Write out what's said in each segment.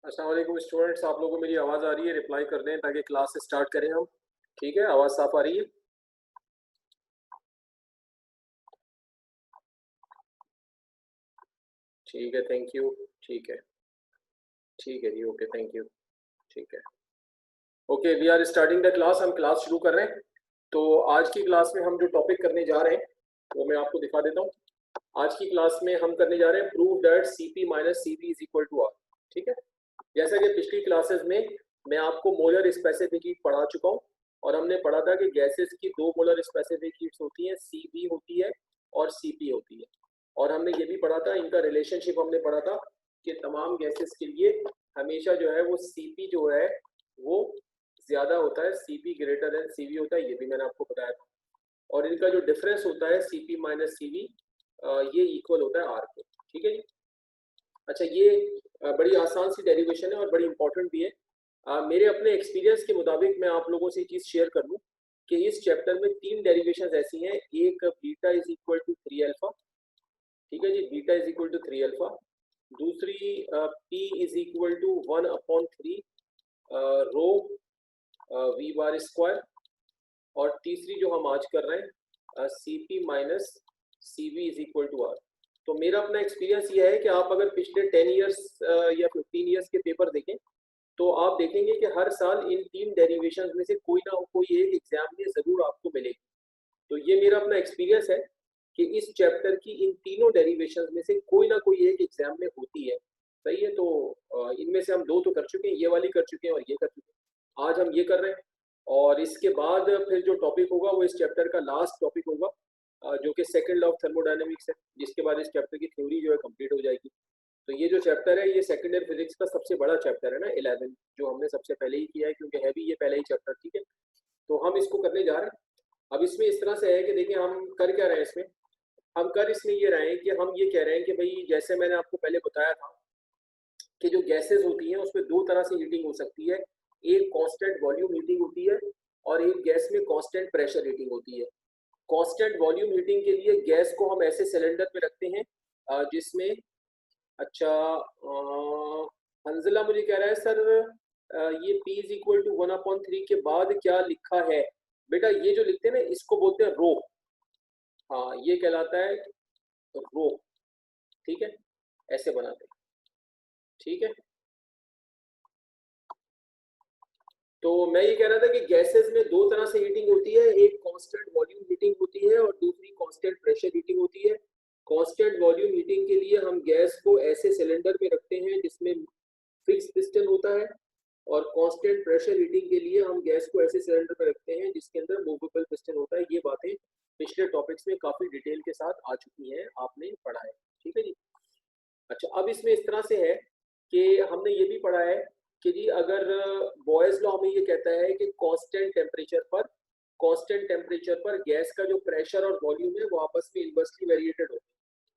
अस्सलाम वालेकुम स्टूडेंट्स, आप लोगों को मेरी आवाज़ आ रही है? रिप्लाई कर दें ताकि क्लास स्टार्ट करें हम। ठीक है, आवाज़ साफ आ रही है? ठीक है, थैंक यू। ठीक है, ठीक है जी, ओके, थैंक यू। ठीक है, okay, we are starting the class. हम क्लास शुरू कर रहे हैं। तो आज की क्लास में हम जो टॉपिक करने जा रहे हैं वो मैं आपको दिखा देता हूँ। आज की क्लास में हम करने जा रहे हैं prove that Cp minus Cv is equal to R. ठीक है, जैसा कि पिछली क्लासेस में मैं आपको मोलर स्पेसिफिक हीट पढ़ा चुका हूँ और हमने पढ़ा था कि गैसेस की दो मोलर स्पेसिफिक हीट्स होती हैं, Cv होती है और Cp होती है। और हमने ये भी पढ़ा था, इनका रिलेशनशिप हमने पढ़ा था कि तमाम गैसेस के लिए हमेशा जो है वो Cp जो है वो ज्यादा होता है, Cp ग्रेटर देन Cv होता है, ये भी मैंने आपको बताया था। और इनका जो डिफरेंस होता है Cp माइनस Cv, ये इक्वल होता है आर के। ठीक है जी। अच्छा, ये बड़ी आसान सी डेरिवेशन है और बड़ी इंपॉर्टेंट भी है। मेरे अपने एक्सपीरियंस के मुताबिक मैं आप लोगों से ये चीज़ शेयर कर लूँ कि इस चैप्टर में तीन डेरिवेशन ऐसी हैं। एक beta is equal to 3 alpha. ठीक है जी, beta is equal to 3 alpha. दूसरी P is equal to 1/3 rho V bar square. और तीसरी जो हम आज कर रहे हैं C P minus C V is equal to R. तो मेरा अपना एक्सपीरियंस ये है कि आप अगर पिछले 10 ईयर्स या 15 ईयर्स के पेपर देखें तो आप देखेंगे कि हर साल इन तीन डेरिवेशन में से कोई ना कोई एक एग्जाम में जरूर आपको मिलेगी। तो ये मेरा अपना एक्सपीरियंस है कि इस चैप्टर की इन तीनों डेरिवेशन में से कोई ना कोई एक एग्जाम में होती है। सही है, तो इनमें से हम दो तो कर चुके हैं, ये वाली कर चुके हैं और ये कर चुके हैं। आज हम ये कर रहे हैं और इसके बाद फिर जो टॉपिक होगा वो इस चैप्टर का लास्ट टॉपिक होगा, जो कि सेकंड लॉ ऑफ थर्मोडायनेमिक्स है, जिसके बाद इस चैप्टर की थ्योरी जो है कंप्लीट हो जाएगी। तो ये जो चैप्टर है ये सेकंड ईयर फिजिक्स का सबसे बड़ा चैप्टर है ना, 11, जो हमने सबसे पहले ही किया है क्योंकि है भी ये पहला ही चैप्टर। ठीक है, तो हम इसको करने जा रहे हैं। अब इसमें इस तरह से है कि देखिए हम कर क्या रहे हैं इसमें। हम कर इसमें ये रहे हैं कि हम ये कह रहे हैं कि भाई जैसे मैंने आपको पहले बताया था कि जो गैसेस होती हैं उसमें दो तरह से हीटिंग हो सकती है। एक कांस्टेंट वॉल्यूम हीटिंग होती है और एक गैस में कांस्टेंट प्रेशर हीटिंग होती है। कांस्टेंट वॉल्यूम हीटिंग के लिए गैस को हम ऐसे सिलेंडर में रखते हैं जिसमें, अच्छा, हंजला मुझे कह रहा है सर ये P इज इक्वल टू 1/3 के बाद क्या लिखा है? बेटा ये जो लिखते हैं ना इसको बोलते हैं रो। हाँ, ये कहलाता है रो। ठीक है, ऐसे बनाते हैं। ठीक है, तो मैं ये कह रहा था कि गैसेस में दो तरह से हीटिंग होती है, एक कांस्टेंट वॉल्यूम हीटिंग होती है और दूसरी कांस्टेंट प्रेशर हीटिंग होती है। कांस्टेंट वॉल्यूम हीटिंग के लिए हम गैस को ऐसे सिलेंडर में रखते हैं जिसमें फिक्स पिस्टन होता है और कांस्टेंट प्रेशर हीटिंग के लिए हम गैस को ऐसे सिलेंडर में रखते हैं जिसके अंदर मूवेबल पिस्टन होता है। ये बातें पिछले टॉपिक्स में काफी डिटेल के साथ आ चुकी हैं, आपने पढ़ा है। ठीक है जी। अच्छा, अब इसमें इस तरह से है कि हमने ये भी पढ़ा है कि जी अगर बॉयज लॉ हमें ये कहता है कि कांस्टेंट टेम्परेचर पर गैस का जो प्रेशर और वॉल्यूम है वो आपस में इनवर्सली वेरिएटेड होते हैं।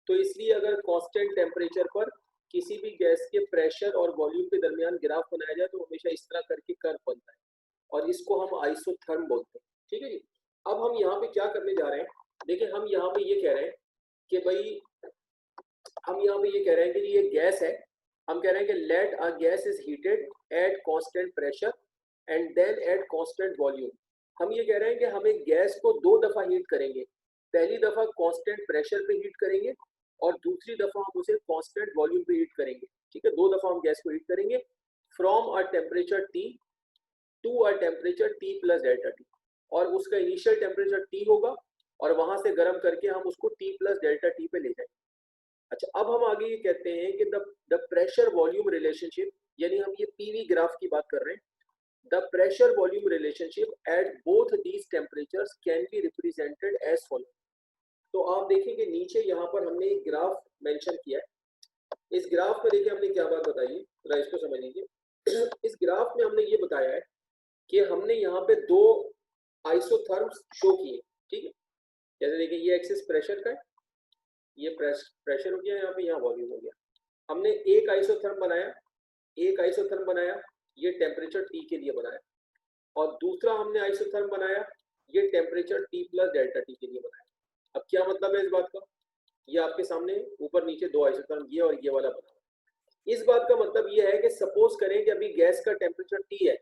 तो इसलिए अगर कांस्टेंट टेम्परेचर पर किसी भी गैस के प्रेशर और वॉल्यूम के दरमियान ग्राफ बनाया जाए तो हमेशा इस तरह करके कर्व बनता है और इसको हम आइसोथर्म बोलते हैं। ठीक है जी। अब हम यहाँ पे क्या करने जा रहे हैं, देखिए हम यहाँ पे ये कह रहे हैं कि भाई, हम यहाँ पे ये कह रहे हैं कि ये गैस है। हम कह रहे हैं कि let a gas is heated at constant pressure and then at constant volume. हम ये कह रहे हैं कि हम एक गैस को दो दफा हीट करेंगे। पहली दफा कांस्टेंट प्रेशर पे हीट करेंगे और दूसरी दफा हम उसे कांस्टेंट वॉल्यूम पे हीट करेंगे। ठीक है, दो दफा हम गैस को हीट करेंगे from a temperature T to a temperature T plus delta T. और उसका इनिशियल टेम्परेचर टी होगा और वहां से गर्म करके हम उसको टी प्लस डेल्टा टी पे ले जाएंगे। अच्छा, अब हम आगे ये कहते हैं कि द प्रेशर वॉल्यूम रिलेशनशिप, यानी हम ये पीवी ग्राफ की बात कर रहे हैं। The pressure volume relationship at both these temperatures can be represented as follow. तो आप देखेंगे नीचे यहाँ पर हमने एक ग्राफ मेंशन किया है। इस ग्राफ में देखिए हमने क्या बात बताई है, जरा इसको समझ लीजिए। इस ग्राफ में हमने ये बताया है कि हमने यहाँ पे दो आइसोथर्म्स शो किए। ठीक है, जैसे देखिए ये एक्सिस प्रेशर का है, ये प्रेशर हो गया, यहाँ पे यहाँ वॉल्यूम हो गया। हमने एक आइसोथर्म बनाया, ये टेम्परेचर टी के लिए बनाया। और दूसरा हमने आइसोथर्म बनाया, ये temperature T plus delta T के लिए बनाया। अब क्या मतलब है इस बात का, ये आपके सामने ऊपर नीचे दो आइसोथर्म, ये और ये वाला बना। इस बात का मतलब ये है कि सपोज करें कि अभी गैस का टेम्परेचर T है,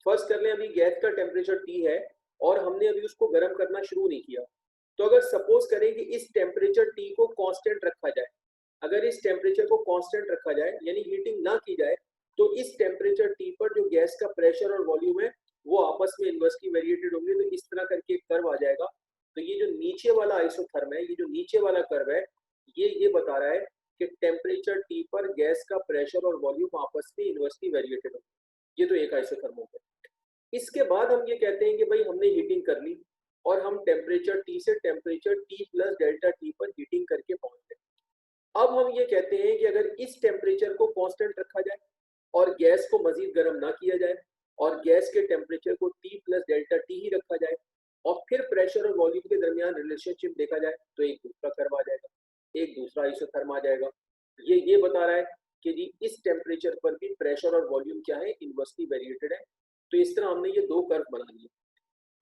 फर्स्ट कर लें अभी गैस का टेम्परेचर T है और हमने अभी उसको गर्म करना शुरू नहीं किया, तो अगर सपोज करें कि इस टेम्परेचर T को कांस्टेंट रखा जाए, अगर इस टेम्परेचर को कांस्टेंट रखा जाए यानी हीटिंग ना की जाए, तो इस टेम्परेचर T पर जो गैस का प्रेशर और वॉल्यूम है वो आपस में इन्वर्सली वेरिएटेड होंगे। तो इस तरह करके एक कर्व आ जाएगा। तो ये जो नीचे वाला आइसोथर्म है, ये जो नीचे वाला कर्व है, ये बता रहा है कि टेम्परेचर T पर गैस का प्रेशर और वॉल्यूम आपस में इन्वर्सली वेरिएटेड होंगे। ये तो एक आइसोथर्म हो गया। इसके बाद हम ये कहते हैं कि भाई हमने हीटिंग कर ली और हम टेम्परेचर T से temperature T plus delta T पर हीटिंग करके पहुंच गए। अब हम ये कहते हैं कि अगर इस टेम्परेचर को कांस्टेंट रखा जाए और गैस को मजीद गर्म ना किया जाए और गैस के टेम्परेचर को T प्लस डेल्टा T ही रखा जाए और फिर प्रेशर और वॉल्यूम के दरमियान रिलेशनशिप देखा जाए, तो एक दूसरा कर्व आ जाएगा, एक दूसरा आइसोथर्म आ जाएगा। ये बता रहा है कि जी इस टेम्परेचर पर भी प्रेशर और वॉल्यूम क्या है, इनवर्सली वेरिएटेड है। तो इस तरह हमने ये दो कर्व बना लिए।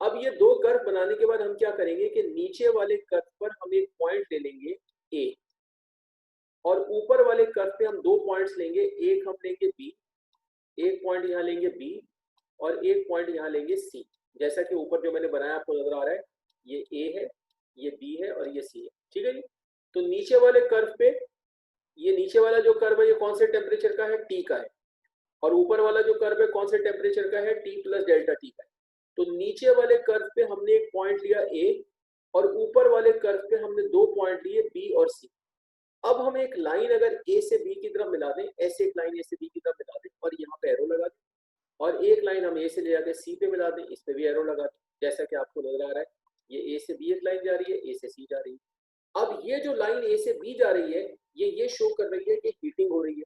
अब ये दो कर्व बनाने के बाद हम क्या करेंगे कि नीचे वाले कर्व पर हम एक पॉइंट ले लेंगे A और ऊपर वाले कर्व पे हम दो पॉइंट्स लेंगे, एक हम लेंगे B, एक पॉइंट यहाँ लेंगे B और एक पॉइंट यहाँ लेंगे C। जैसा कि ऊपर जो मैंने बनाया आपको नजर आ रहा है, ये A है, ये B है और ये C है। ठीक है जी। तो नीचे वाले कर्व पे, ये नीचे वाला जो कर्व है ये कौन से टेम्परेचर का है, T का है, और ऊपर वाला जो कर्व है कौन से टेम्परेचर का है, T प्लस डेल्टा T का है। तो नीचे वाले कर्व पे हमने एक पॉइंट लिया A और ऊपर वाले कर्व पे हमने दो पॉइंट लिए B और C। अब हम एक लाइन अगर A से B की तरफ मिला दें, ऐसे एक लाइन A से B की तरफ मिला दें और यहाँ पे एरो लगा दें, और एक लाइन हम A से ले जाके C पे मिला दें, इस पे भी एरो लगा दें, जैसा कि आपको नजर आ रहा है ये A से B एक लाइन जा रही है, A से C जा रही है। अब ये जो लाइन A से B जा रही है ये शो कर रही है कि हीटिंग हो रही है।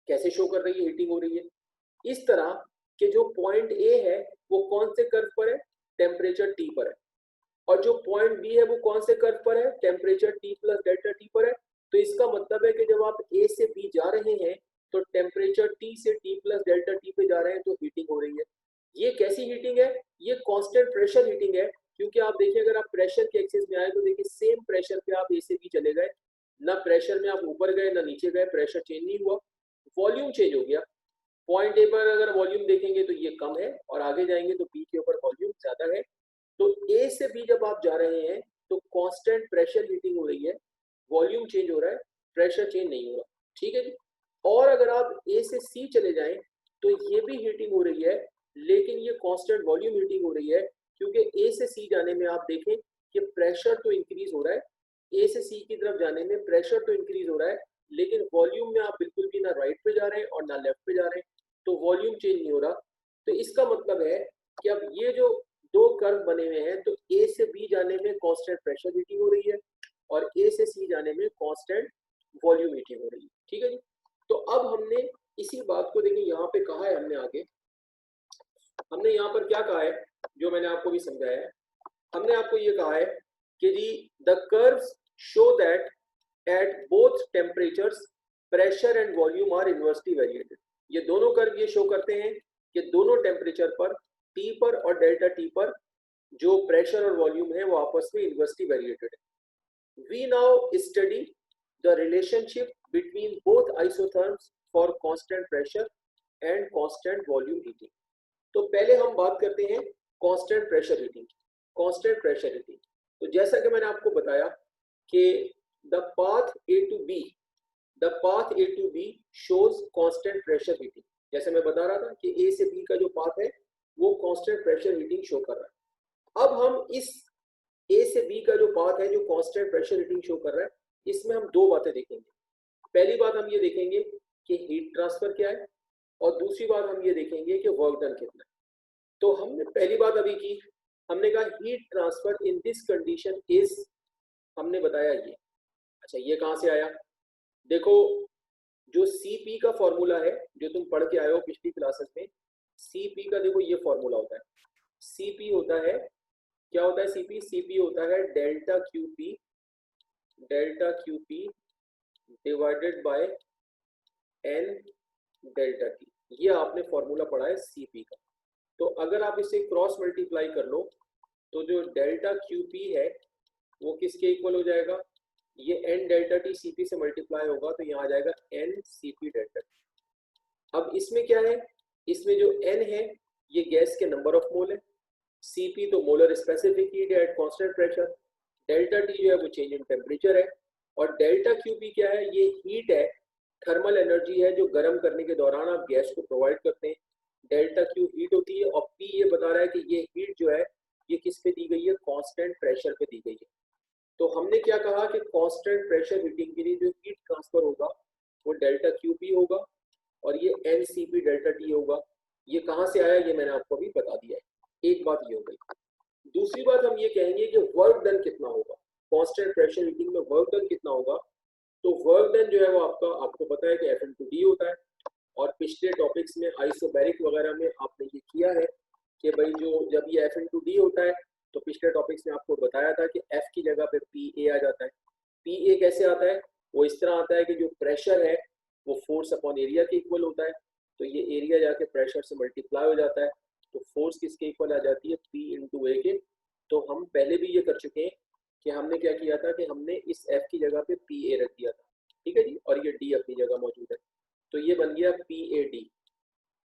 कैसे शो कर रही है हीटिंग हो रही है? इस तरह कि जो पॉइंट A है वो कौन से कर्व पर है, टेम्परेचर T पर है, और जो पॉइंट B है वो कौन से कर्व पर है, temperature T plus delta T पर है। तो इसका मतलब है कि जब आप A से B जा रहे हैं तो टेम्परेचर T से T प्लस डेल्टा T पे जा रहे हैं, तो हीटिंग हो रही है। ये कैसी हीटिंग है? ये कांस्टेंट प्रेशर हीटिंग है, क्योंकि आप देखिए अगर आप प्रेशर के एक्सिस में आए तो देखिए सेम प्रेशर पे आप A से B चले गए, ना प्रेशर में आप ऊपर गए ना नीचे गए, प्रेशर चेंज नहीं हुआ, वॉल्यूम चेंज हो गया। पॉइंट A पर अगर वॉल्यूम देखेंगे तो ये कम है और आगे जाएंगे तो B के ऊपर वॉल्यूम ज्यादा है। तो A से B जब आप जा रहे हैं तो कांस्टेंट प्रेशर हीटिंग हो रही है, वॉल्यूम चेंज हो रहा है, प्रेशर चेंज नहीं हो रहा। ठीक है जी। और अगर आप A से C चले जाएं तो ये भी हीटिंग हो रही है, लेकिन ये कांस्टेंट वॉल्यूम हीटिंग हो रही है, क्योंकि A से C जाने में आप देखें कि प्रेशर तो इंक्रीज हो रहा है, A से C की तरफ जाने में प्रेशर तो इंक्रीज हो रहा है, लेकिन वॉल्यूम में आप बिल्कुल भी ना राइट पे जा रहे हैं और ना लेफ्ट पे जा रहे हैं, तो वॉल्यूम चेंज नहीं हो रहा। तो इसका मतलब है कि अब ये जो दो कर्व बने हुए हैं, तो A से B जाने में कांस्टेंट प्रेशर हीटिंग हो रही है और A से C जाने में कांस्टेंट वॉल्यूम हीटिंग हो रही है। ठीक है जी। तो अब हमने इसी बात को देखिए यहाँ पे कहा है, हमने यहाँ पर क्या कहा है, जो मैंने आपको भी समझाया है। हमने आपको ये कहा है कि जी the curves show that at both temperatures pressure and volume are inversely variated. ये दोनों कर्व ये शो करते हैं कि दोनों टेम्परेचर पर T पर और डेल्टा T पर जो प्रेशर और वॉल्यूम है वो आपस में इनवर्सली वेरिएटेड है। We now study the relationship between both isotherms for constant pressure and constant volume heating. तो पहले हम बात करते हैं constant pressure heating. Constant pressure heating, तो जैसा कि मैंने आपको बताया कि the path A to B shows constant pressure heating। जैसे मैं बता रहा था कि A से B का जो पाथ है वो कांस्टेंट प्रेशर हीटिंग शो कर रहा है। अब हम इस A से B का जो पाथ है जो कांस्टेंट प्रेशर हीटिंग शो कर रहा है, इसमें हम दो बातें देखेंगे। पहली बात हम ये देखेंगे कि हीट ट्रांसफर क्या है, और दूसरी बात हम ये देखेंगे कि वर्क डन कितना है। तो हमने पहली बात अभी की, हमने कहा heat transfer in this condition is, हमने बताया ये। अच्छा ये कहां से आया? देखो जो Cp का फॉर्मूला है जो तुम पढ़ के आए हो पिछली क्लासेस में, Cp का देखो ये फॉर्मूला होता है। Cp होता है, क्या होता है Cp होता है delta QP divided by N delta T। ये आपने फॉर्मूला पढ़ा है Cp का। तो अगर आप इसे क्रॉस मल्टीप्लाई कर लो तो जो डेल्टा QP है वो किसके इक्वल हो जाएगा, ये n डेल्टा टी Cp से मल्टीप्लाई होगा तो यहाँ आ जाएगा n Cp डेल्टा टी। अब इसमें क्या है, इसमें जो n है ये गैस के नंबर ऑफ मोल है, Cp तो मोलर स्पेसिफिक हीट है eight constant pressure, delta T जो है वो चेंज इन टेम्परेचर है, और डेल्टा क्यू भी क्या है, ये हीट है, थर्मल एनर्जी है जो गर्म करने के दौरान आप गैस को प्रोवाइड करते हैं। डेल्टा क्यू हीट होती है, और पी ये बता रहा है कि ये हीट जो है ये किस पे दी गई है, कांस्टेंट प्रेशर पे दी गई है। तो हमने क्या कहा कि कांस्टेंट प्रेशर हीटिंग के लिए जो हीट ट्रांसफर होगा वो डेल्टा क्यू पी होगा, और ये N C P delta T होगा। ये कहाँ से आया ये मैंने आपको अभी बता दिया है। एक बात ये हो गई। दूसरी बात हम ये कहेंगे कि वर्क डन कितना होगा, कांस्टेंट प्रेशर हीटिंग में वर्क डन कितना होगा। तो वर्क डन जो है वो आपको पता है कि एफ टू डी होता है, और पिछले टॉपिक्स में आइसोबैरिक वगैरह में आपने ये किया है कि भाई जो जब ये एफ टू डी होता है तो पिछले टॉपिक्स में आपको बताया था कि एफ की जगह पे पी ए आ जाता है। पी ए कैसे आता है, वो इस तरह आता है कि जो प्रेशर है वो फोर्स अपॉन एरिया के इक्वल होता है, तो ये एरिया जाके प्रेशर से मल्टीप्लाई हो जाता है, तो फोर्स किसके इक्वल आ जाती है, पी इंटू ए के। तो हम पहले भी ये कर चुके हैं कि हमने क्या किया था कि हमने इस एफ की जगह पे पी ए रख दिया था, ठीक है जी, और ये डी अपनी जगह मौजूद है, तो ये बन गया पी ए डी।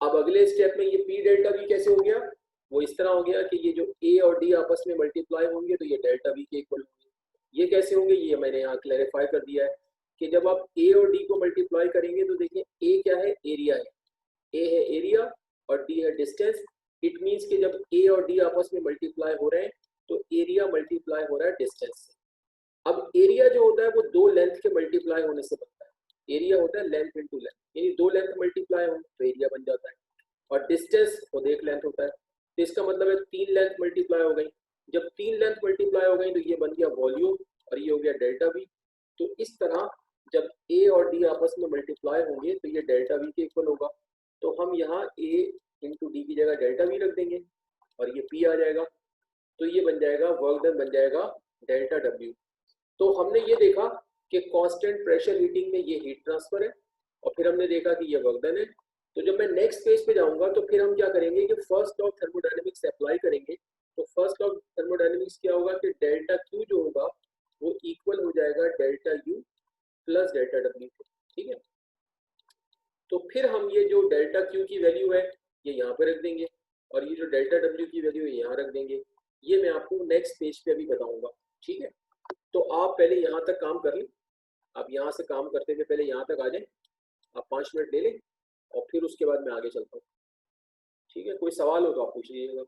अब अगले स्टेप में ये पी डेल्टा वी कैसे हो गया, वो इस तरह हो गया कि ये जो ए और डी आपस में मल्टीप्लाई होंगे तो ये डेल्टा वी के इक्वल होंगे। ये कैसे होंगे ये मैंने यहाँ क्लैरिफाई कर दिया है कि जब आप ए और डी को मल्टीप्लाई करेंगे तो देखिए ए क्या है, एरिया है, ए है एरिया और डी है डिस्टेंस। इट मीन्स कि जब ए और डी आपस में मल्टीप्लाई हो रहे हैं तो एरिया मल्टीप्लाई हो रहा है डिस्टेंस से। अब एरिया जो होता है वो दो लेंथ के मल्टीप्लाई होने से बनता है, एरिया होता है लेंथ इनटू लेंथ, यानी दो लेंथ मल्टीप्लाई हो तो एरिया बन जाता है, और डिस्टेंस खुद एक लेंथ होता है, तो इसका मतलब है तीन लेंथ मल्टीप्लाई हो गई। जब तीन लेंथ मल्टीप्लाई हो गई तो ये बन गया वॉल्यूम, और ये हो गया डेल्टा वी। तो इस तरह जब ए और डी आपस में मल्टीप्लाई होंगे तो ये डेल्टा वी के इक्वल होगा, तो हम यहाँ ए इंटू डी की जगह डेल्टा वी रख देंगे और ये पी आ जाएगा, तो ये बन जाएगा वर्क डन बन जाएगा डेल्टा डब्ल्यू। तो हमने ये देखा कि कांस्टेंट प्रेशर हीटिंग में ये हीट ट्रांसफर है, और फिर हमने देखा कि ये वर्क डन है। तो जब मैं नेक्स्ट पेज पे जाऊंगा तो फिर हम क्या करेंगे कि फर्स्ट लॉ थर्मोडायनेमिक्स अप्लाई करेंगे। तो फर्स्ट लॉ थर्मोडायनेमिक्स क्या होगा कि डेल्टा क्यू जो होगा वो इक्वल हो जाएगा delta U plus delta W के, ठीक है। तो फिर हम ये जो डेल्टा क्यू की वैल्यू है ये यहाँ पे रख देंगे, और ये जो डेल्टा डब्ल्यू की वैल्यू है यहाँ रख देंगे। ये मैं आपको नेक्स्ट पेज पे अभी बताऊंगा, ठीक है। तो आप पहले यहाँ तक काम कर लें, आप यहाँ से काम करते हुए पहले यहाँ तक आ जाए, आप 5 मिनट ले लें और फिर उसके बाद मैं आगे चलता हूँ, ठीक है। कोई सवाल हो तो आप पूछ लीजिएगा।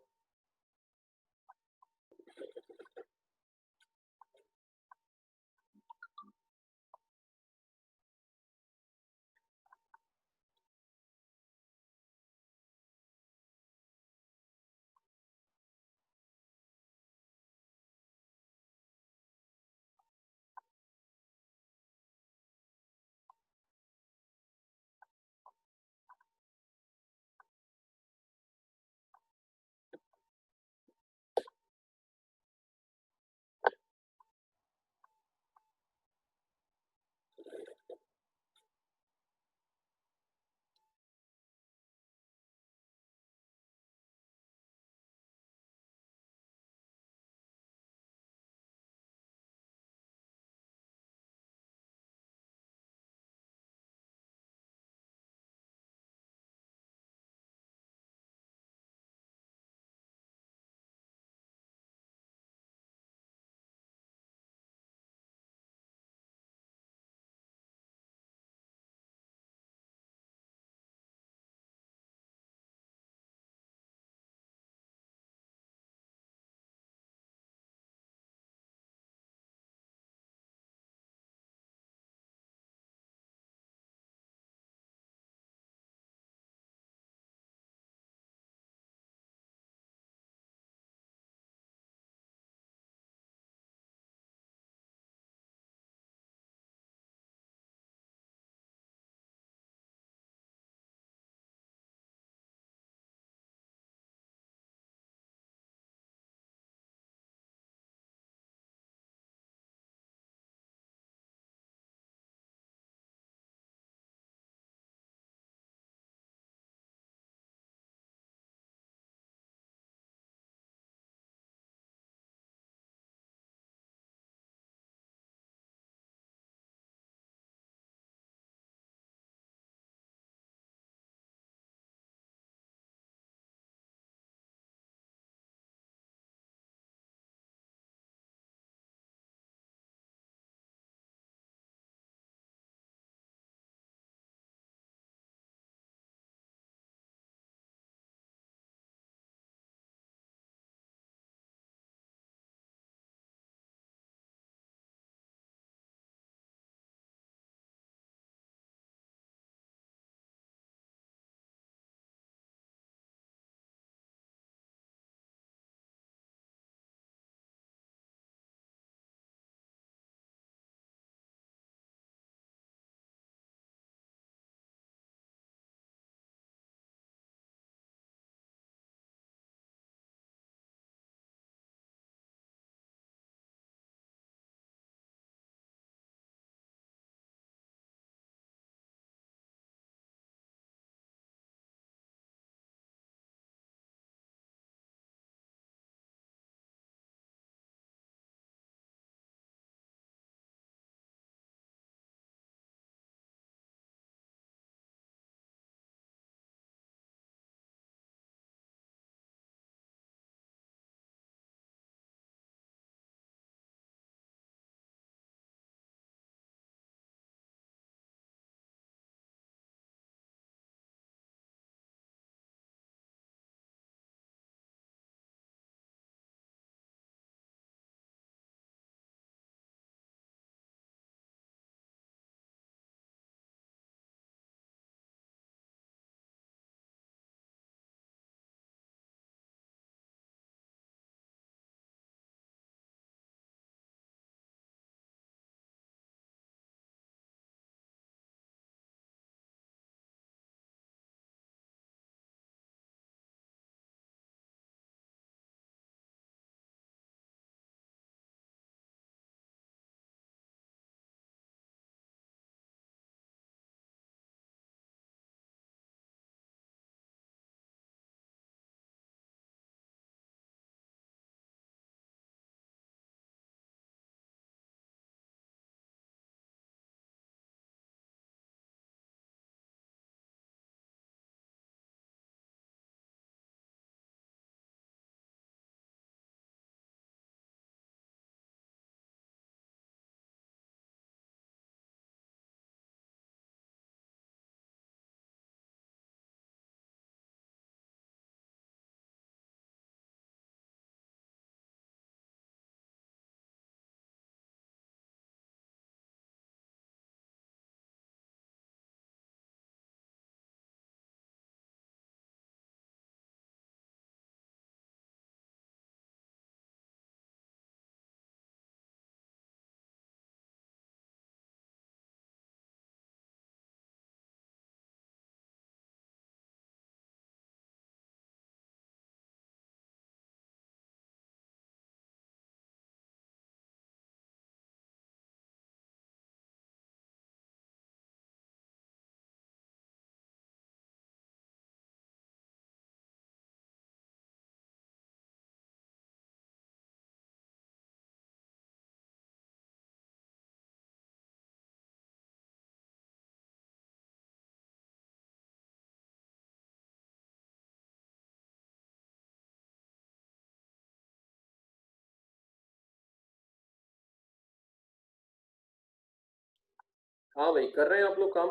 हाँ भाई, कर रहे हैं आप लोग काम।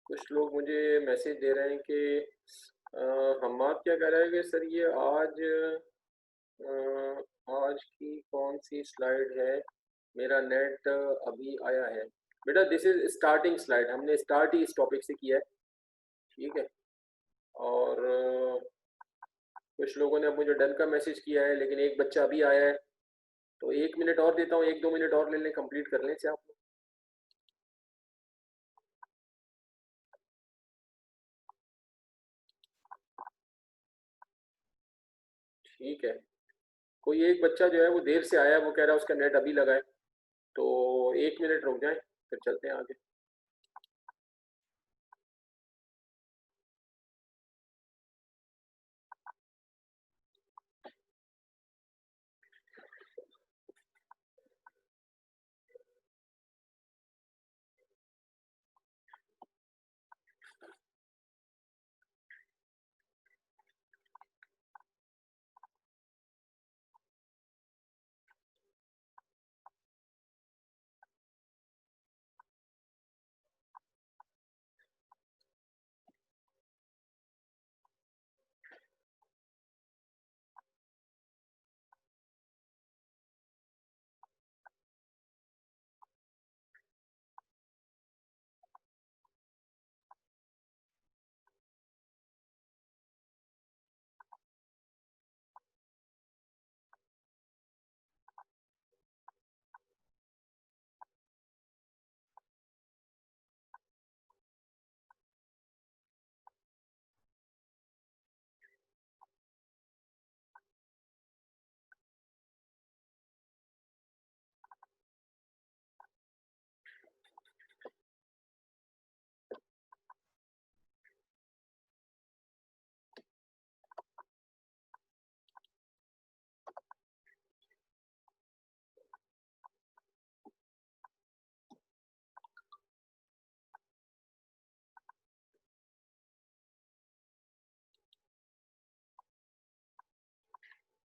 कुछ लोग मुझे मैसेज दे रहे हैं कि हम्माद क्या कह रहा है कि सर ये आज की कौन सी स्लाइड है, मेरा नेट अभी आया है। बेटा दिस इज स्टार्टिंग स्लाइड, हमने स्टार्ट ही इस टॉपिक से किया है, ठीक है। और कुछ लोगों ने अब मुझे डन का मैसेज किया है, लेकिन एक बच्चा अभी आया है, तो 1 मिनट और देता हूँ, 1-2 मिनट और ले लें, कंप्लीट कर लें इसे आप लोग। ठीक है, कोई एक बच्चा जो है वो देर से आया है, वो कह रहा है उसका नेट अभी लगा है, तो 1 मिनट रुक जाए फिर चलते हैं आगे।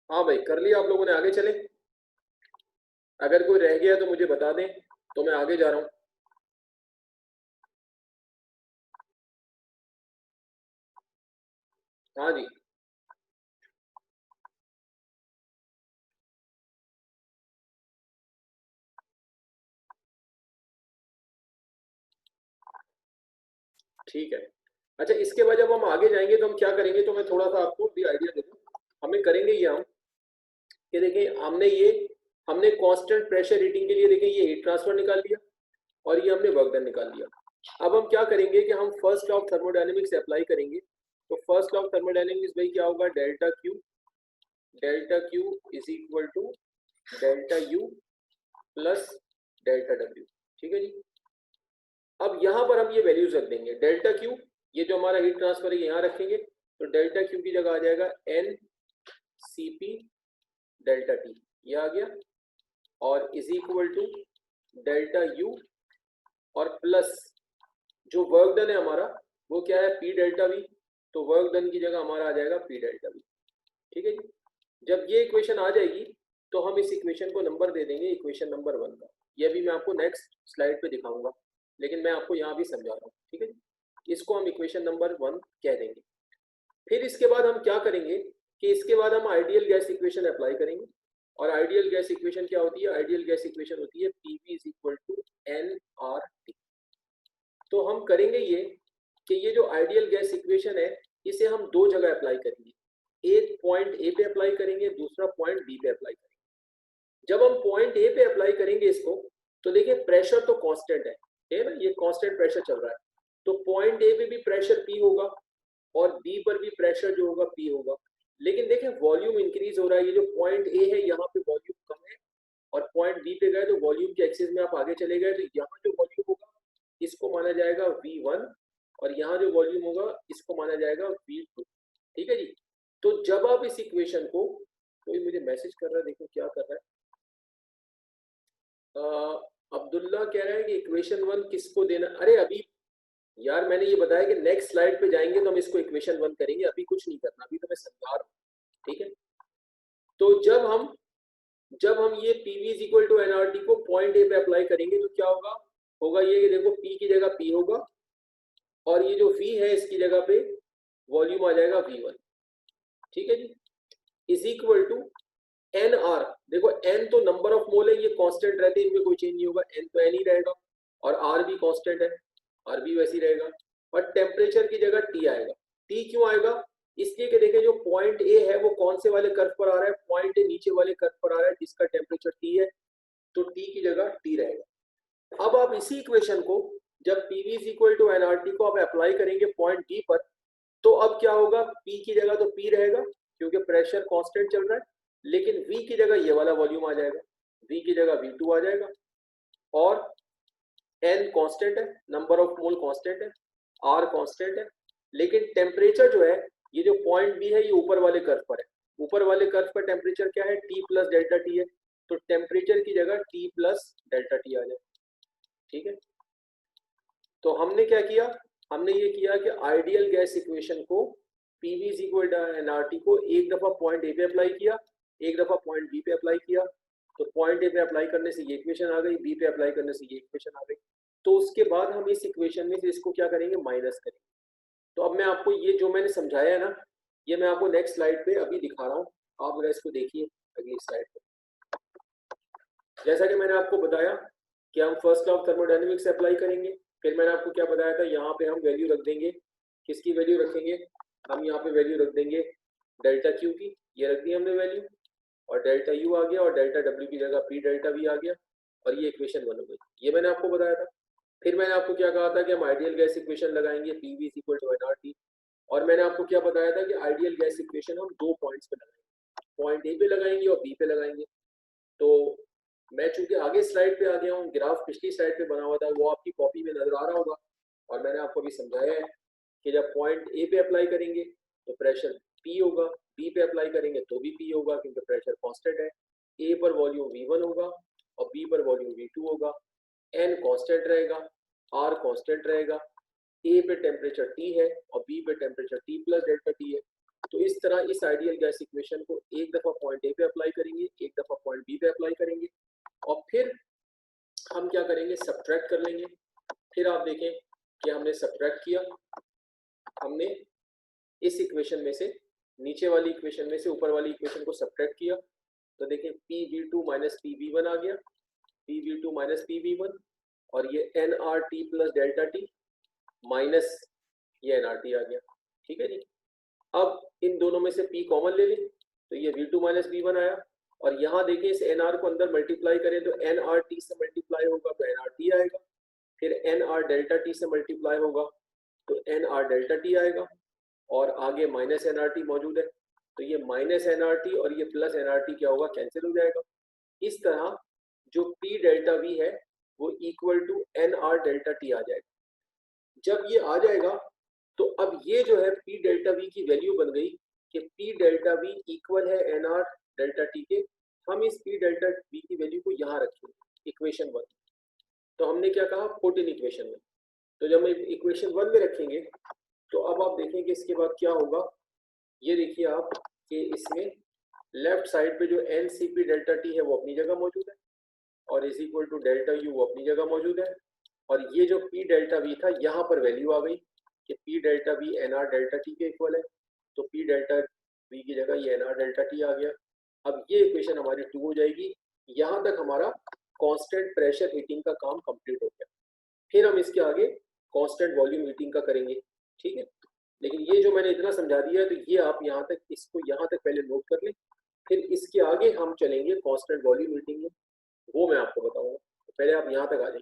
हाँ भाई, कर लिया आप लोगों ने, आगे चले। अगर कोई रह गया तो मुझे बता दें, तो मैं आगे जा रहा हूँ। हाँ जी, ठीक है। अच्छा, इसके बाद जब हम आगे जाएंगे तो हम क्या करेंगे, तो मैं थोड़ा सा आपको भी आइडिया दे दूँ। हमें करेंगे ये हम कि देखिए, हमने कांस्टेंट प्रेशर रीडिंग के लिए देखिए ये हीट ट्रांसफर निकाल लिया, और ये हमने वर्क डन निकाल लिया। अब हम क्या करेंगे कि हम first law of thermodynamics apply करेंगे। तो फर्स्ट लॉ ऑफ थर्मोडायनेमिक्स भाई क्या होगा, delta Q is equal to delta U plus delta W. ठीक है जी। अब यहाँ पर हम ये वैल्यूज रख देंगे, डेल्टा क्यू, ये जो हमारा हीट ट्रांसफर है यहाँ रखेंगे, तो डेल्टा क्यू की जगह आ जाएगा N C P delta T, ये आ गया, और is equal to delta U, और प्लस जो वर्क डन है हमारा वो क्या है, पी डेल्टा वी, तो वर्क डन की जगह हमारा आ जाएगा पी डेल्टा वी। ठीक है जी। जब ये इक्वेशन आ जाएगी तो हम इस इक्वेशन को नंबर दे देंगे इक्वेशन नंबर 1 का। ये भी मैं आपको नेक्स्ट स्लाइड पे दिखाऊंगा, लेकिन मैं आपको यहाँ भी समझा रहा हूँ। ठीक है जी, इसको हम इक्वेशन नंबर 1 कह देंगे। फिर इसके बाद हम क्या करेंगे कि इसके बाद हम आइडियल गैस इक्वेशन अप्लाई करेंगे। और आइडियल गैस इक्वेशन क्या होती है, आइडियल गैस इक्वेशन होती है PV is equal to N R T. तो हम करेंगे ये कि ये जो आइडियल गैस इक्वेशन है इसे हम दो जगह अप्लाई करेंगे, एक पॉइंट ए पे अप्लाई करेंगे, दूसरा पॉइंट बी पे अप्लाई करेंगे। जब हम पॉइंट ए पे अप्लाई करेंगे इसको, तो देखिए प्रेशर तो कांस्टेंट है ना, ये कांस्टेंट प्रेशर चल रहा है, तो पॉइंट ए पे भी प्रेशर पी होगा और बी पर भी प्रेशर जो होगा पी होगा। लेकिन देखिए वॉल्यूम इंक्रीज हो रहा है, ये जो पॉइंट ए है यहाँ पे वॉल्यूम कम है, और पॉइंट बी पे गए तो वॉल्यूम के एक्सिस में आप आगे चले गए, तो यहाँ जो वॉल्यूम होगा इसको माना जाएगा V1, और यहाँ जो वॉल्यूम होगा इसको माना जाएगा V2। ठीक है जी। तो जब आप इस इक्वेशन को, कोई मुझे मैसेज कर रहा है, देखो क्या कर रहा है, अब्दुल्ला कह रहा है कि इक्वेशन 1 किसको देना। अरे अभी यार मैंने ये बताया कि नेक्स्ट स्लाइड पे जाएंगे तो हम इसको इक्वेशन 1 करेंगे, अभी कुछ नहीं करना, अभी तो मैं समझा रहा हूँ। ठीक है, तो जब हम ये PV is equal to NRT को पॉइंट ए पे अप्लाई करेंगे तो क्या होगा, होगा ये कि देखो P की जगह P होगा और ये जो V है इसकी जगह पे वॉल्यूम आ जाएगा V1, ठीक है जी, is equal to N R. देखो एन तो नंबर ऑफ मोल है, ये कांस्टेंट रहते हैं, इनमें कोई चेंज नहीं होगा, एन तो एन ही रहेगा और आर भी कांस्टेंट है, आर भी वैसे ही रहेगा, और टेम्परेचर की जगह टी आएगा। टी क्यों आएगा? इसलिए कि देखें जो पॉइंट ए है वो कौन से वाले कर्व पर आ रहा है, पॉइंट ए नीचे वाले कर्व पर आ रहा है जिसका टेम्परेचर टी है, तो टी की जगह टी रहेगा। अब आप इसी इक्वेशन को जब PV is equal to NRT को आप अप्लाई करेंगे पॉइंट डी पर, तो अब क्या होगा, पी की जगह तो पी रहेगा क्योंकि प्रेशर कांस्टेंट चल रहा है, लेकिन V की जगह ये वाला वॉल्यूम आ जाएगा, V की जगह V2 आ जाएगा, और N कांस्टेंट है, नंबर ऑफ मोल कांस्टेंट है, R कांस्टेंट है, लेकिन टेम्परेचर जो है, ये जो पॉइंट B है ये ऊपर वाले कर्व पर है, ऊपर वाले कर्व पर टेम्परेचर क्या है, T प्लस डेल्टा टी है, तो टेम्परेचर की जगह T प्लस डेल्टा टी आ जाए, ठीक है। तो हमने क्या किया, हमने ये किया कि आइडियल गैस इक्वेशन को PV is equal to NRT को एक दफा पॉइंट ए पे अप्लाई किया, एक दफा पॉइंट बी पे अप्लाई किया, तो पॉइंट ए पे अप्लाई करने से ये इक्वेशन आ गई, बी पे अप्लाई करने से ये इक्वेशन आ गई, तो उसके बाद हम इस इक्वेशन में से इसको क्या करेंगे, माइनस करेंगे। तो अब मैं आपको ये जो मैंने समझाया है ना, ये मैं आपको नेक्स्ट स्लाइड पे अभी दिखा रहा हूँ, आप जरा इसको देखिए अगली स्लाइड पे। जैसा कि मैंने आपको बताया कि हम first law of thermodynamics apply करेंगे, फिर मैंने आपको क्या बताया था, यहाँ पे हम वैल्यू रख देंगे, किसकी वैल्यू रखेंगे, हम यहाँ पे वैल्यू रख देंगे डेल्टा क्यू की, ये रख दी हमने वैल्यू, और डेल्टा यू आ गया और डेल्टा डब्ल्यू की जगह पी डेल्टा वी आ गया, और ये इक्वेशन बन गई, ये मैंने आपको बताया था। फिर मैंने आपको क्या कहा था कि हम आइडियल गैस इक्वेशन लगाएंगे P V is equal to N R T, और मैंने आपको क्या बताया था कि आइडियल गैस इक्वेशन हम दो पॉइंट्स पे लगाएंगे, पॉइंट ए पे लगाएंगे और बी पे लगाएंगे। तो मैं चूंकि आगे स्लाइड पे आ गया हूँ, ग्राफ पिछली स्लाइड पे बना हुआ था वो आपकी कॉपी में नजर आ रहा होगा, और मैंने आपको अभी समझाया है कि जब पॉइंट ए पे अप्लाई करेंगे तो प्रेशर पी होगा, बी पे अप्लाई करेंगे तो भी पी होगा क्योंकि प्रेशर कांस्टेंट है, ए पर वॉल्यूम V1 होगा और बी पर वॉल्यूम V2 होगा, एन कांस्टेंट रहेगा, आर कांस्टेंट रहेगा, ए पे टेम्परेचर T है और बी पे temperature T plus delta T है। तो इस तरह इस आइडियल गैस इक्वेशन को एक दफा पॉइंट ए पे अप्लाई करेंगे, एक दफा पॉइंट बी पे अप्लाई करेंगे, और फिर हम क्या करेंगे, सब्ट्रैक्ट कर लेंगे। फिर आप देखें कि हमने सब्ट्रैक्ट किया, हमने इस इक्वेशन में से नीचे वाली इक्वेशन में से ऊपर वाली इक्वेशन को सब्ट्रैक्ट किया, तो देखें P V two minus P V one आ गया, P V two minus P V one, और ये N R T plus delta T minus ये एन आर टी आ गया, ठीक है जी। अब इन दोनों में से P कॉमन ले लें, तो ये V2 माइनस V1 आया, और यहाँ देखें इस NR को अंदर मल्टीप्लाई करें तो NRT से मल्टीप्लाई होगा तो NRT आएगा, फिर NR डेल्टा T से मल्टीप्लाई होगा तो NR डेल्टा T आएगा, और आगे माइनस NRT मौजूद है, तो ये माइनस NRT और ये प्लस NRT क्या होगा, कैंसिल हो जाएगा। इस तरह जो P डेल्टा V है वो equal to NR delta T आ जाएगा। जब ये आ जाएगा तो अब ये जो है P डेल्टा V की वैल्यू बन गई कि P डेल्टा V इक्वल है NR डेल्टा T के, हम इस P डेल्टा V की वैल्यू को यहाँ रखेंगे इक्वेशन 1, तो हमने क्या कहा, पुट इन इक्वेशन में, तो जब हम इक्वेशन 1 में रखेंगे तो अब आप देखेंगे इसके बाद क्या होगा, ये देखिए आप कि इसमें लेफ्ट साइड पे जो N C P delta T है वो अपनी जगह मौजूद है, और is equal to delta U वो अपनी जगह मौजूद है, और ये जो पी डेल्टा वी था यहाँ पर वैल्यू आ गई कि P delta V N R delta T के इक्वल है, तो पी डेल्टा वी की जगह ये एन आर डेल्टा टी आ गया। अब ये इक्वेशन हमारी 2 हो जाएगी, यहाँ तक हमारा कांस्टेंट प्रेशर हीटिंग का काम कंप्लीट हो गया। फिर हम इसके आगे कांस्टेंट वॉल्यूम हीटिंग का करेंगे, ठीक है। लेकिन ये जो मैंने इतना समझा दिया है तो ये आप यहाँ तक इसको यहाँ तक पहले नोट कर लें, फिर इसके आगे हम चलेंगे कांस्टेंट वॉल्यूम हीटिंग में, वो मैं आपको बताऊंगा, तो पहले आप यहाँ तक आ जाए।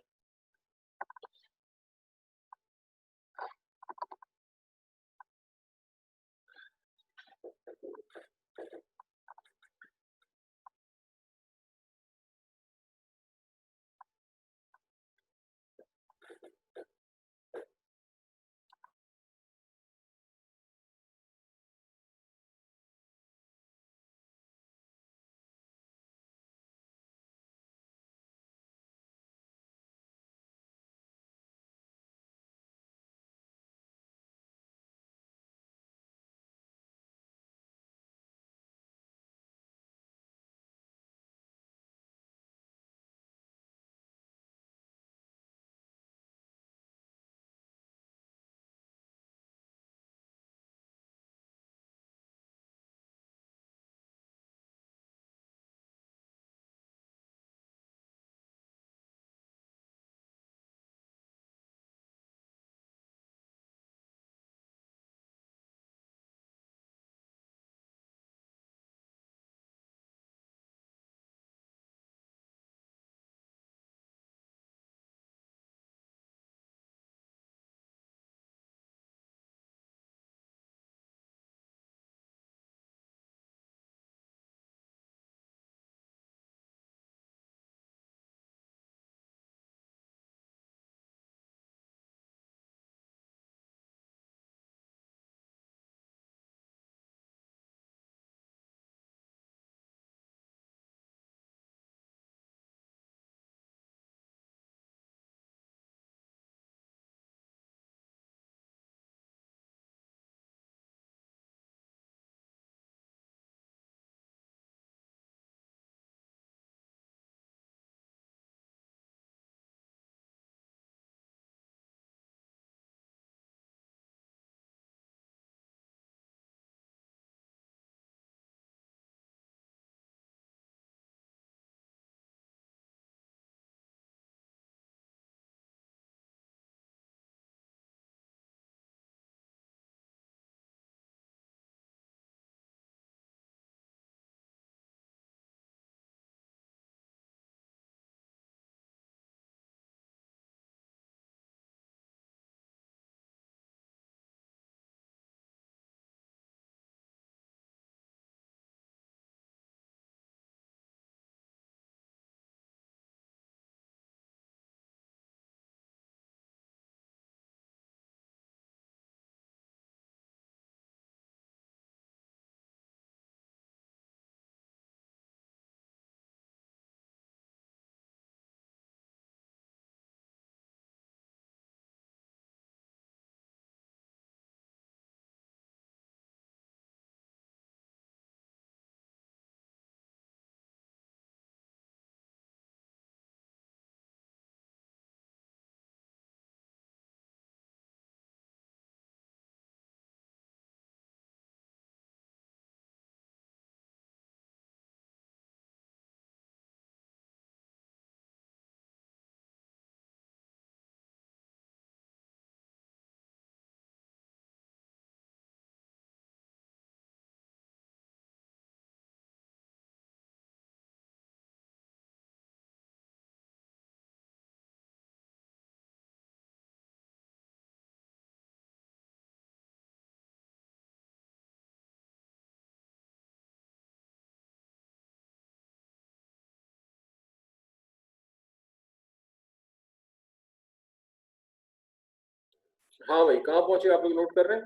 हाँ भाई, कहाँ पहुंचे आप लोग? नोट कर रहे हैं?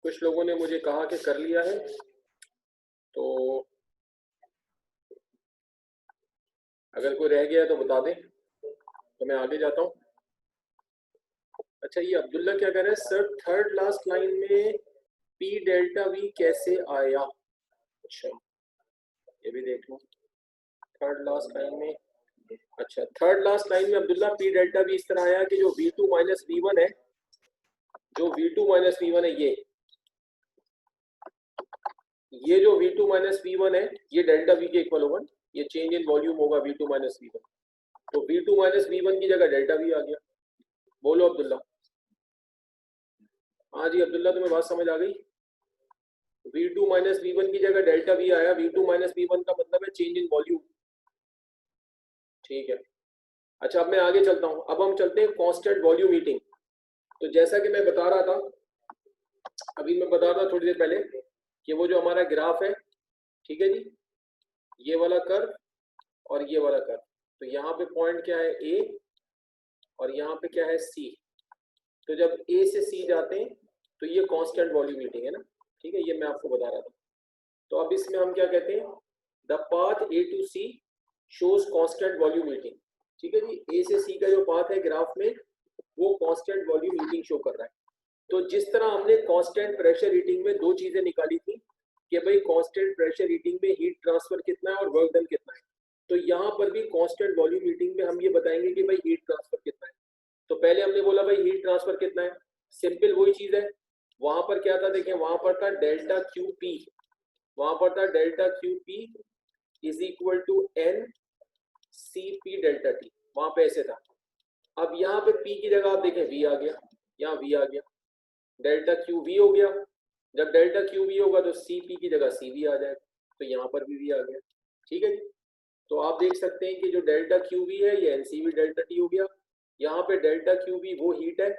कुछ लोगों ने मुझे कहा कि कर लिया है, तो अगर कोई रह गया तो बता दें, तो मैं आगे जाता हूँ। अच्छा, ये अब्दुल्ला क्या कह रहे हैं, सर थर्ड लास्ट लाइन में पी डेल्टा वी कैसे आया? अच्छा, ये भी देख लो थर्ड लास्ट लाइन में। अच्छा, थर्ड लास्ट लाइन में अब्दुल्ला पी डेल्टा वी इस तरह आया कि जो V2 माइनस V1 है, जो V2 माइनस V1 है, ये जो V2 माइनस V1 है, ये डेल्टा V के इक्वल होगा। ये चेंज इन वॉल्यूम होगा V2 माइनस V1। तो V2 माइनस V1 की जगह डेल्टा V आ गया। बोलो अब्दुल्ला। हाँ जी अब्दुल्ला, तुम्हें बात समझ आ गई? V2 माइनस V1 की जगह डेल्टा V आया। V2 माइनस V1 का मतलब है चेंज इन वॉल्यूम। ठीक है। अच्छा, अब मैं आगे चलता हूँ। अब हम चलते हैं कांस्टेंट वॉल्यूम हीटिंग। तो जैसा कि मैं बता रहा था, अभी मैं बता रहा था थोड़ी देर पहले, कि वो जो हमारा ग्राफ है, ठीक है जी, ये वाला कर्व और ये वाला कर्व, तो यहाँ पे पॉइंट क्या है ए, और यहाँ पे क्या है सी। तो जब ए से सी जाते हैं तो ये कांस्टेंट वॉल्यूम हीटिंग है ना। ठीक है, ये मैं आपको बता रहा था। तो अब इसमें हम क्या कहते हैं, the path A to C shows constant volume heating. ठीक है जी, ए से सी का जो पाथ है ग्राफ में, वो कांस्टेंट वॉल्यूम हीटिंग शो कर रहा है। तो जिस तरह हमने कांस्टेंट प्रेशर हीटिंग में दो चीजें निकाली थी कि भाई कांस्टेंट प्रेशर हीटिंग में हीट ट्रांसफर कितना है और वर्क डन कितना है, तो यहाँ पर भी कांस्टेंट वॉल्यूम हीटिंग में हम ये बताएंगे कि भाई हीट ट्रांसफर कितना है। तो पहले हमने बोला भाई हीट ट्रांसफर कितना है, सिंपल वही चीज है। वहां पर क्या था, देखें, वहां पर था डेल्टा क्यू पी, वहां पर था delta Q P is equal to N C P delta T, वहां पे ऐसे था। अब यहाँ पे पी की जगह आप देखें वी आ गया, यहाँ वी आ गया, डेल्टा क्यू वी हो गया। जब डेल्टा क्यू वी होगा तो सी पी की जगह सी वी आ जाएगा, तो यहाँ पर भी वी आ गया। ठीक है जी। तो आप देख सकते हैं कि जो डेल्टा क्यू वी है ये N C V delta T हो गया। यहाँ पे डेल्टा क्यू वी वो हीट है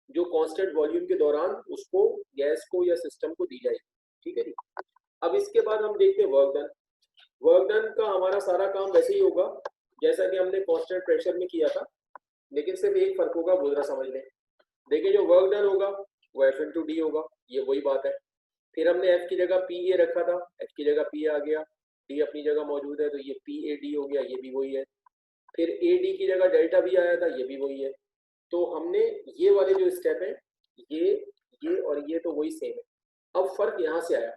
जो कांस्टेंट वॉल्यूम के दौरान उसको, गैस को या सिस्टम को दी जाएगी। ठीक है जी। अब इसके बाद हम देखते हैं वर्क डन। वर्क डन का हमारा सारा काम वैसे ही होगा जैसा कि हमने कांस्टेंट प्रेशर में किया था, लेकिन सिर्फ एक फर्क होगा, वो जरा समझ लें। देखिए, जो वर्क डन होगा वो एफ इंटू डी होगा, ये वही बात है। फिर हमने एफ की जगह पी ए रखा था, एफ की जगह पी आ गया, डी अपनी जगह मौजूद है, तो ये पी ए डी हो गया, ये भी वही है। फिर ए डी की जगह डेल्टा भी आया था, ये भी वही है। तो हमने ये वाले जो स्टेप है, ये और ये तो वही सेम है। अब फर्क यहाँ से आया,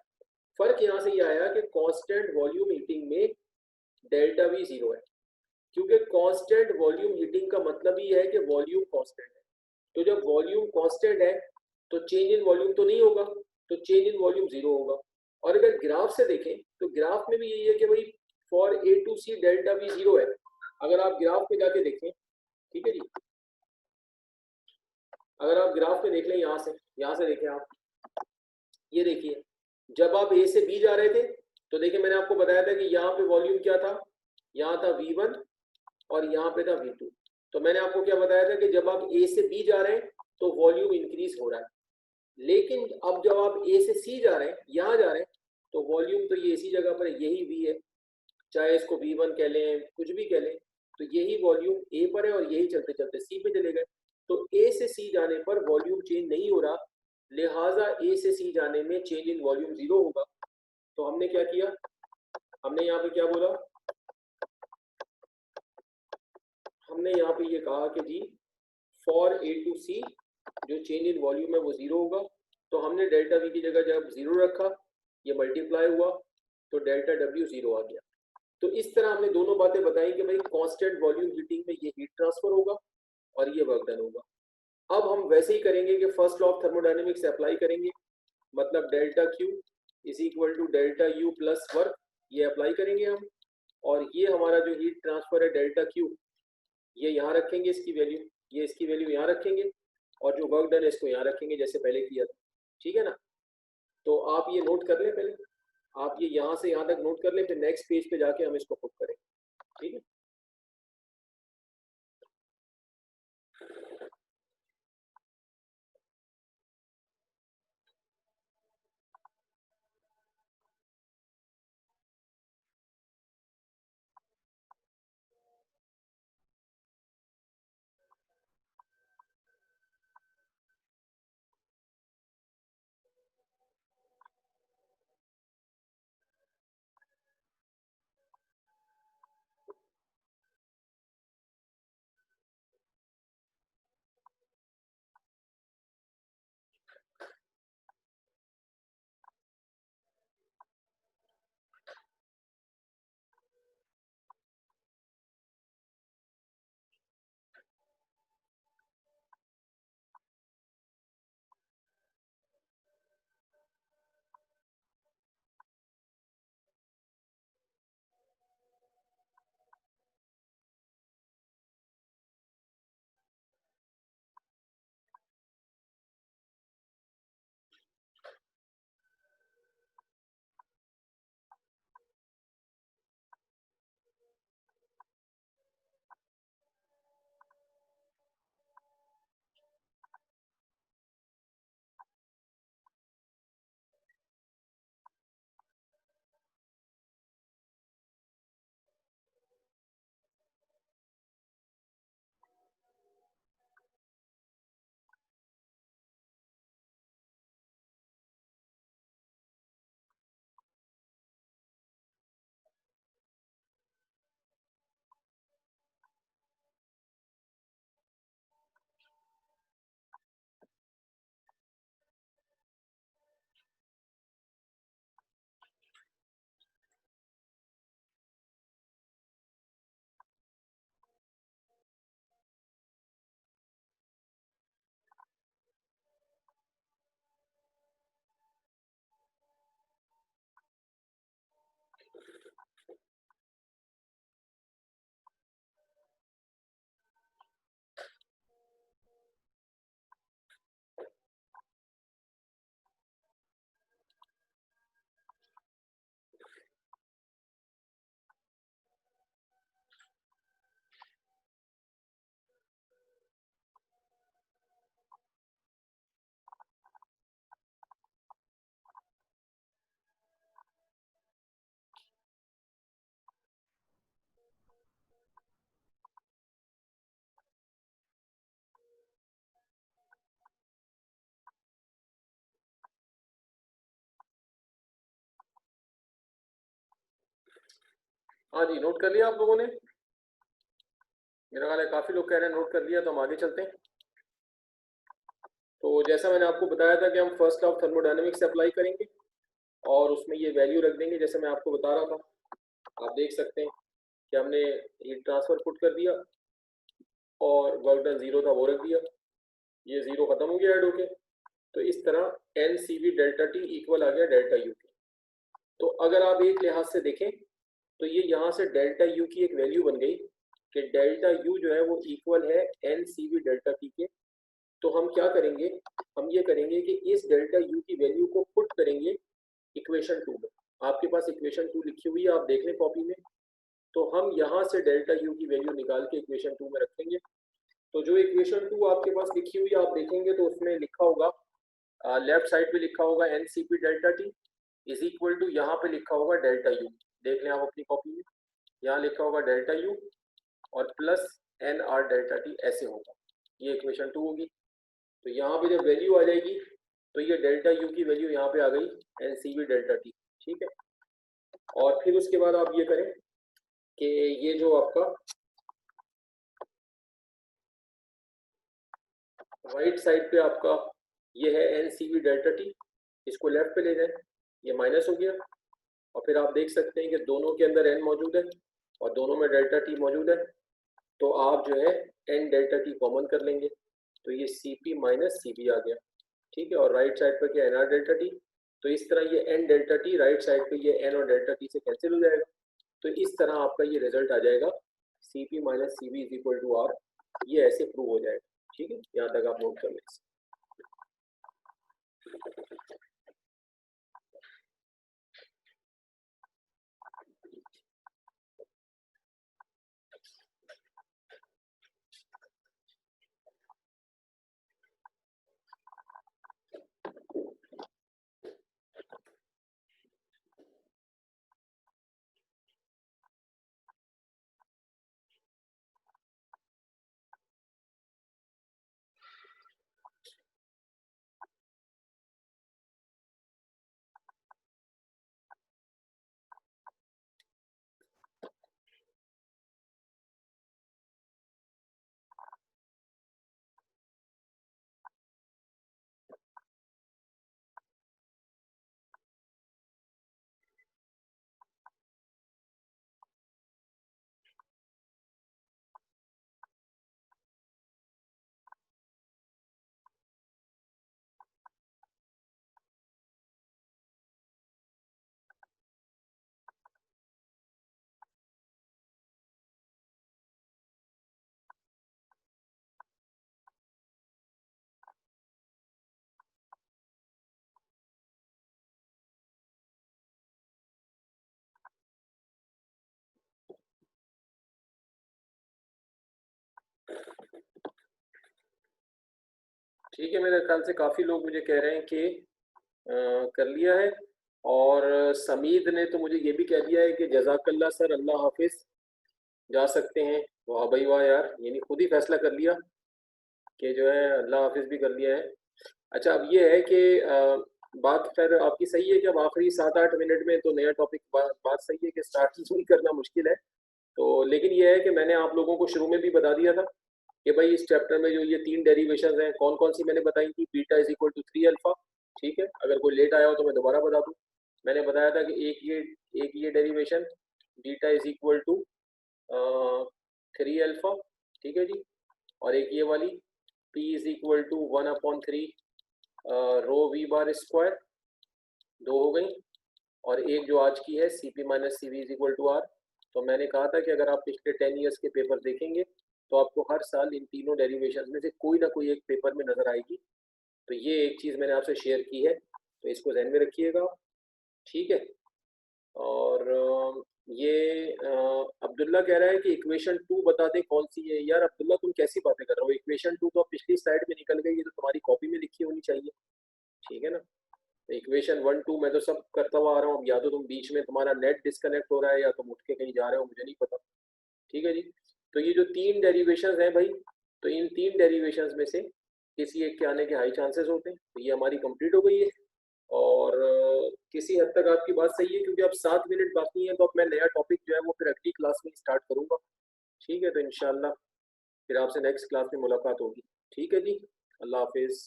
फर्क यहाँ से ये आया कि कांस्टेंट वॉल्यूम हीटिंग में डेल्टा वी जीरो है, क्योंकि कांस्टेंट वॉल्यूम हीटिंग का मतलब ही है कि वॉल्यूम कांस्टेंट है। तो जब वॉल्यूम कांस्टेंट है तो चेंज इन वॉल्यूम तो नहीं होगा, तो चेंज इन वॉल्यूम जीरो होगा। और अगर ग्राफ से देखें तो ग्राफ में भी यही है कि भाई for A to C delta V zero है। अगर आप ग्राफ में जाके देखें, ठीक है जी, अगर आप ग्राफ में देख लें, यहाँ से देखें आप, ये देखिए, जब आप ए से बी जा रहे थे तो देखिए मैंने आपको बताया था कि यहाँ पे वॉल्यूम क्या था, यहाँ था V1 और यहाँ पे था V2। तो मैंने आपको क्या बताया था कि जब आप ए से बी जा रहे हैं तो वॉल्यूम इंक्रीज हो रहा है, लेकिन अब जब आप ए से सी जा रहे हैं, यहाँ जा रहे हैं, तो वॉल्यूम तो ये इसी जगह पर यही V है, चाहे इसको V1 कह लें, कुछ भी कह लें, तो यही वॉल्यूम ए पर है और यही चलते चलते सी पे चले गए। तो ए से सी जाने पर वॉल्यूम चेंज नहीं हो रहा, लिहाजा ए से सी जाने में चेंज इन वॉल्यूम जीरो होगा। तो हमने क्या किया, हमने यहाँ पे क्या बोला, हमने यहाँ पे ये कहा कि जी फॉर ए टू सी जो चेंज इन वॉल्यूम है वो जीरो होगा। तो हमने डेल्टा वी की जगह जब जीरो रखा, ये मल्टीप्लाई हुआ, तो डेल्टा डब्ल्यू जीरो आ गया। तो इस तरह हमने दोनों बातें बताई कि भाई कांस्टेंट वॉल्यूम हीटिंग में ये हीट ट्रांसफर होगा और ये वर्क डन होगा। अब हम वैसे ही करेंगे कि first law of thermodynamics apply करेंगे, मतलब delta Q is equal to delta U plus work, ये अप्लाई करेंगे हम। और ये हमारा जो हीट ट्रांसफर है डेल्टा क्यू, ये यहाँ रखेंगे इसकी वैल्यू, ये इसकी वैल्यू यहाँ रखेंगे, और जो वर्क डन है इसको यहाँ रखेंगे जैसे पहले किया था। ठीक है ना। तो आप ये नोट कर लें, पहले आप ये यहाँ से यहाँ तक नोट कर लें, फिर नेक्स्ट पेज पे जाके हम इसको पुट करें। ठीक है। हाँ जी, नोट कर लिया आप लोगों ने? मेरा ख्याल है काफ़ी लोग कह रहे हैं नोट कर लिया, तो हम आगे चलते हैं। तो जैसा मैंने आपको बताया था कि हम फर्स्ट लॉ ऑफ थर्मोडायनेमिक्स से अप्लाई करेंगे और उसमें ये वैल्यू रख देंगे जैसे मैं आपको बता रहा था। आप देख सकते हैं कि हमने हीट ट्रांसफर पुट कर दिया और वर्क डन जीरो था वो रख दिया, ये जीरो खत्म हो गया ऐड होके। तो इस तरह N C V delta T equal आ गया डेल्टा यू के। तो अगर आप एक लिहाज से देखें तो ये यहाँ से डेल्टा यू की एक वैल्यू बन गई कि डेल्टा यू जो है वो इक्वल है N C V delta T के। तो हम क्या करेंगे, हम ये करेंगे कि इस डेल्टा यू की वैल्यू को पुट करेंगे इक्वेशन 2 में। आपके पास इक्वेशन 2 लिखी हुई है, आप देख लें कॉपी में। तो हम यहाँ से डेल्टा यू की वैल्यू निकाल के इक्वेशन 2 में रखेंगे। तो जो इक्वेशन 2 आपके पास लिखी हुई है आप देखेंगे तो उसमें लिखा होगा, लेफ्ट साइड पे लिखा होगा N C P delta T is equal to, यहाँ पे लिखा होगा डेल्टा यू। देख लें आप अपनी कॉपी में, यहाँ लिखा होगा डेल्टा यू और plus N R delta T, ऐसे होगा। ये इक्वेशन 2 होगी। तो यहाँ पे जब वैल्यू आ जाएगी तो ये डेल्टा यू की वैल्यू यहाँ पे आ गई N C V delta T, ठीक है। और फिर उसके बाद आप ये करें कि ये जो आपका राइट साइड पे आपका ये है N C V delta T, इसको लेफ्ट पे ले जाए, ये माइनस हो गया। और फिर आप देख सकते हैं कि दोनों के अंदर एन मौजूद है और दोनों में डेल्टा टी मौजूद है। तो आप जो है एन डेल्टा टी कॉमन कर लेंगे, तो ये C P minus C B आ गया, ठीक है। और राइट साइड पर क्या एन आर डेल्टा टी, तो इस तरह ये N delta T right side पे ये एन और डेल्टा टी से कैंसिल हो जाएगा। तो इस तरह आपका ये रिजल्ट आ जाएगा C P minus C B is equal to R, ये ऐसे प्रूव हो जाएगा, ठीक है। यहाँ तक आप नोट कर लें। ठीक है, मेरे ख्याल से काफ़ी लोग मुझे कह रहे हैं कि कर लिया है। और समीद ने तो मुझे ये भी कह दिया है कि जज़ाकल्ला सर, अल्लाह हाफिज़, जा सकते हैं। वाह भाई वाह यार, यानी खुद ही फैसला कर लिया कि जो है अल्लाह हाफिज़ भी कर लिया है। अच्छा, अब ये है कि बात खैर आपकी सही है कि अब आखिरी 7-8 मिनट में तो नया टॉपिक, बात सही है कि स्टार्ट ही करना मुश्किल है। तो लेकिन ये है कि मैंने आप लोगों को शुरू में भी बता दिया था कि भाई इस चैप्टर में जो ये 3 डेरिवेशन हैं कौन कौन सी मैंने बताई थी। Beta is equal to 3 alpha, ठीक है। अगर कोई लेट आया हो तो मैं दोबारा बता दूं। मैंने बताया था कि एक ये derivation beta is equal to 3 alpha, ठीक है जी। और एक ये वाली P is equal to 1/3 rho V bar square, 2 हो गई। और एक जो आज की है C P minus C V is equal to R. तो मैंने कहा था कि अगर आप पिछले 10 ईयर्स के पेपर देखेंगे तो आपको हर साल इन तीनों डेरिवेशन में से कोई ना कोई एक पेपर में नजर आएगी। तो ये एक चीज़ मैंने आपसे शेयर की है, तो इसको ध्यान में रखिएगा, ठीक है। और ये अब्दुल्ला कह रहा है कि इक्वेशन 2 बता दे कौन सी है। यार अब्दुल्ला, तुम कैसी बातें कर रहे हो? इक्वेशन 2 तो अब पिछली स्लाइड में निकल गई, ये तो तुम्हारी कॉपी में लिखी होनी चाहिए, ठीक है ना। तो इक्वेशन 1 2 मैं तो सब करता हुआ आ रहा हूँ। या तो तुम बीच में तुम्हारा नेट डिस्कनेक्ट हो रहा है या तुम उठ के कहीं जा रहे हो, मुझे नहीं पता, ठीक है जी। तो ये जो 3 डेरिवेशंस हैं भाई, तो इन 3 डेरिवेशंस में से किसी एक के आने के हाई चांसेस होते हैं। तो ये हमारी कंप्लीट हो गई है। और किसी हद तक आपकी बात सही है, क्योंकि अब 7 मिनट बाकी हैं, तो अब मैं नया टॉपिक जो है वो फिर अगली क्लास में स्टार्ट करूंगा। ठीक है, तो इंशाल्लाह फिर आपसे नेक्स्ट क्लास में मुलाकात होगी। ठीक है जी, अल्लाह हाफिज़।